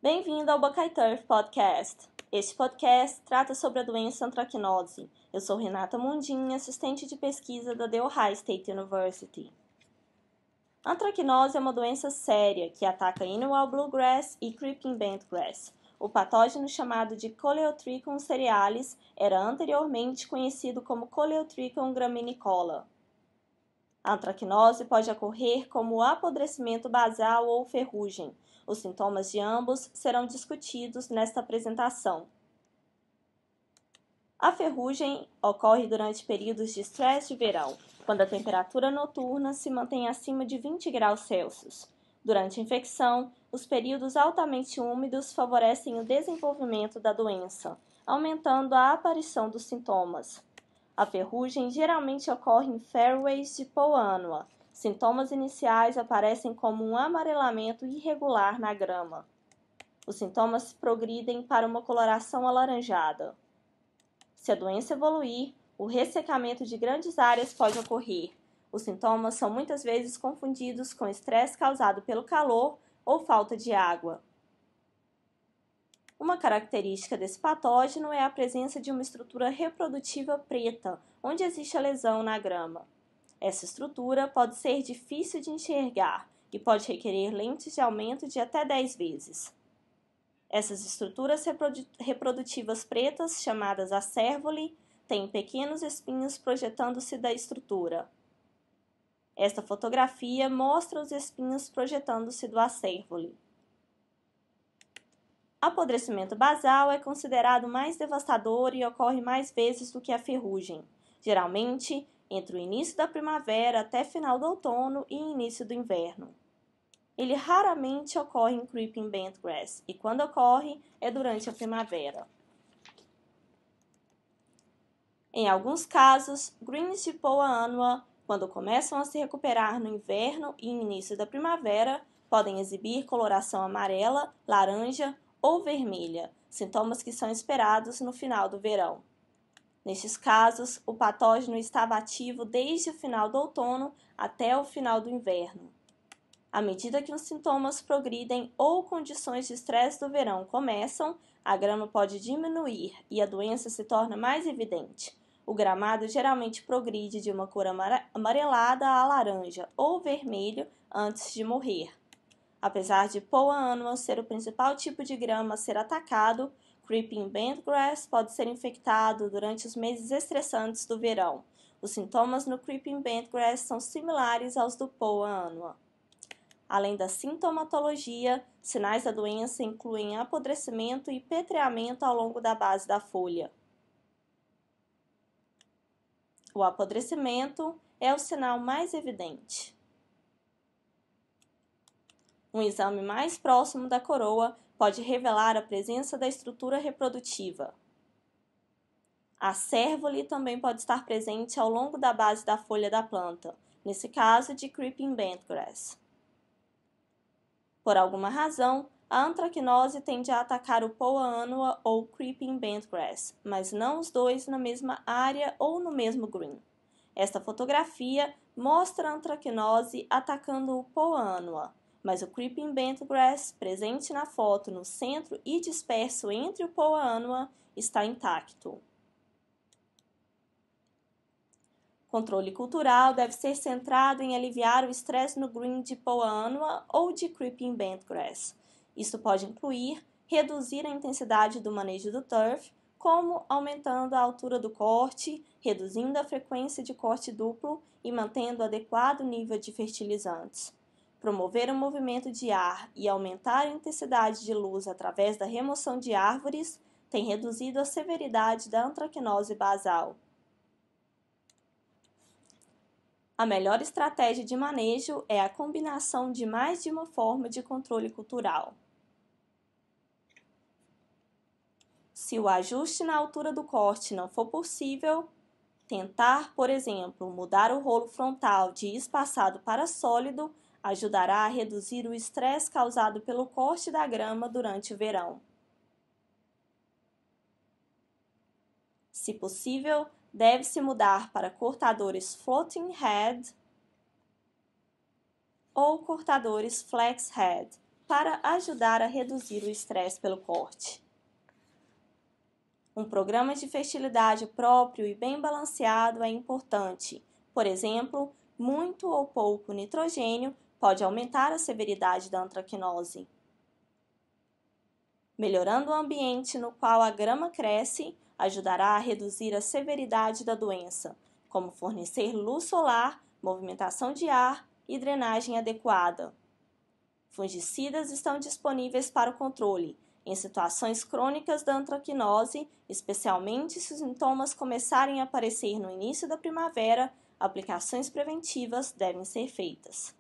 Bem-vindo ao Buckeye Turf Podcast. Este podcast trata sobre a doença antracnose. Eu sou Renata Mundim, assistente de pesquisa da The Ohio State University. Antracnose é uma doença séria que ataca Annual Bluegrass e Creeping Bentgrass. O patógeno chamado de Coleotrichum cerealis era anteriormente conhecido como Coleotrichum graminicola. A antracnose pode ocorrer como apodrecimento basal ou ferrugem. Os sintomas de ambos serão discutidos nesta apresentação. A ferrugem ocorre durante períodos de estresse de verão, quando a temperatura noturna se mantém acima de 20 graus Celsius. Durante a infecção, os períodos altamente úmidos favorecem o desenvolvimento da doença, aumentando a aparição dos sintomas. A ferrugem geralmente ocorre em fairways de poa annua. Sintomas iniciais aparecem como um amarelamento irregular na grama. Os sintomas progridem para uma coloração alaranjada. Se a doença evoluir, o ressecamento de grandes áreas pode ocorrer. Os sintomas são muitas vezes confundidos com estresse causado pelo calor ou falta de água. Uma característica desse patógeno é a presença de uma estrutura reprodutiva preta, onde existe a lesão na grama. Essa estrutura pode ser difícil de enxergar e pode requerer lentes de aumento de até 10 vezes. Essas estruturas reprodutivas pretas, chamadas acérvoli, têm pequenos espinhos projetando-se da estrutura. Esta fotografia mostra os espinhos projetando-se do acérvoli. Apodrecimento basal é considerado mais devastador e ocorre mais vezes do que a ferrugem, geralmente entre o início da primavera até final do outono e início do inverno. Ele raramente ocorre em Creeping Bentgrass e, quando ocorre, é durante a primavera. Em alguns casos, greens de poa annua, quando começam a se recuperar no inverno e início da primavera, podem exibir coloração amarela, laranja ou vermelha, sintomas que são esperados no final do verão. Nestes casos, o patógeno estava ativo desde o final do outono até o final do inverno. À medida que os sintomas progridem ou condições de estresse do verão começam, a grama pode diminuir e a doença se torna mais evidente. O gramado geralmente progride de uma cor amarelada a laranja ou vermelho antes de morrer. Apesar de poa annua ser o principal tipo de grama a ser atacado, Creeping Bentgrass pode ser infectado durante os meses estressantes do verão. Os sintomas no Creeping Bentgrass são similares aos do poa annua. Além da sintomatologia, sinais da doença incluem apodrecimento e petreamento ao longo da base da folha. O apodrecimento é o sinal mais evidente. Um exame mais próximo da coroa pode revelar a presença da estrutura reprodutiva. A acérvoli também pode estar presente ao longo da base da folha da planta, nesse caso de Creeping Bentgrass. Por alguma razão, a antracnose tende a atacar o poa annua ou Creeping Bentgrass, mas não os dois na mesma área ou no mesmo green. Esta fotografia mostra a antracnose atacando o poa annua, mas o Creeping Bentgrass, presente na foto no centro e disperso entre o poa annua, está intacto. Controle cultural deve ser centrado em aliviar o estresse no green de poa annua ou de Creeping Bentgrass. Isso pode incluir reduzir a intensidade do manejo do turf, como aumentando a altura do corte, reduzindo a frequência de corte duplo e mantendo adequado nível de fertilizantes. Promover o movimento de ar e aumentar a intensidade de luz através da remoção de árvores tem reduzido a severidade da antracnose basal. A melhor estratégia de manejo é a combinação de mais de uma forma de controle cultural. Se o ajuste na altura do corte não for possível, tentar, por exemplo, mudar o rolo frontal de espaçado para sólido ajudará a reduzir o estresse causado pelo corte da grama durante o verão. Se possível, deve-se mudar para cortadores floating head ou cortadores flex head. para ajudar a reduzir o estresse pelo corte. Um programa de fertilidade próprio e bem balanceado é importante. Por exemplo, muito ou pouco nitrogênio pode aumentar a severidade da antracnose. Melhorando o ambiente no qual a grama cresce ajudará a reduzir a severidade da doença, como fornecer luz solar, movimentação de ar e drenagem adequada. Fungicidas estão disponíveis para o controle em situações crônicas da antracnose, especialmente se os sintomas começarem a aparecer no início da primavera, aplicações preventivas devem ser feitas.